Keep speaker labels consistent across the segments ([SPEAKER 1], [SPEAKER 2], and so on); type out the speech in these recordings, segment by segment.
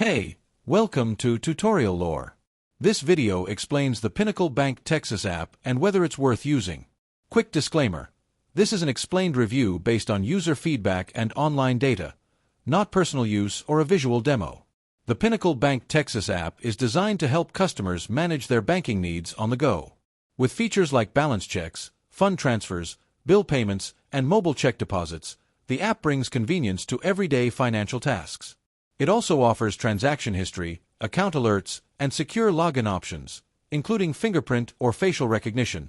[SPEAKER 1] Hey, welcome to Tutorial Lore. This video explains the Pinnacle Bank Texas app and whether it's worth using. Quick disclaimer. This is an explained review based on user feedback and online data, not personal use or a visual demo. The Pinnacle Bank Texas app is designed to help customers manage their banking needs on the go. With features like balance checks, fund transfers, bill payments, and mobile check deposits, the app brings convenience to everyday financial tasks. It also offers transaction history, account alerts, and secure login options, including fingerprint or facial recognition,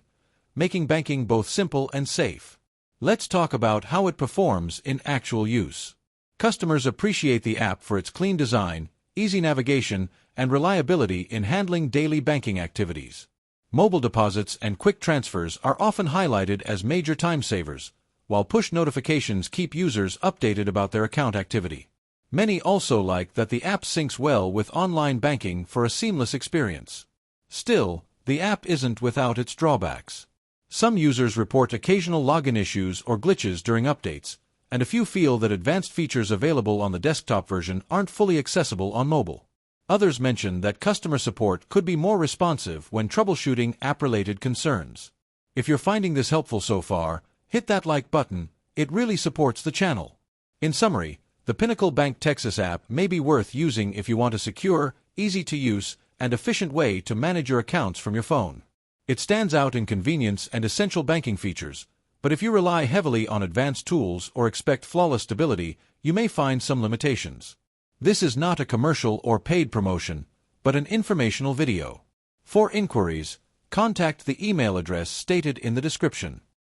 [SPEAKER 1] making banking both simple and safe. Let's talk about how it performs in actual use. Customers appreciate the app for its clean design, easy navigation, and reliability in handling daily banking activities. Mobile deposits and quick transfers are often highlighted as major time savers, while push notifications keep users updated about their account activity. Many also like that the app syncs well with online banking for a seamless experience. Still, the app isn't without its drawbacks. Some users report occasional login issues or glitches during updates, and a few feel that advanced features available on the desktop version aren't fully accessible on mobile. Others mention that customer support could be more responsive when troubleshooting app-related concerns. If you're finding this helpful so far, hit that like button. It really supports the channel. In summary, the Pinnacle Bank Texas app may be worth using if you want a secure, easy-to-use, and efficient way to manage your accounts from your phone. It stands out in convenience and essential banking features, but if you rely heavily on advanced tools or expect flawless stability, you may find some limitations. This is not a commercial or paid promotion, but an informational video. For inquiries, contact the email address stated in the description.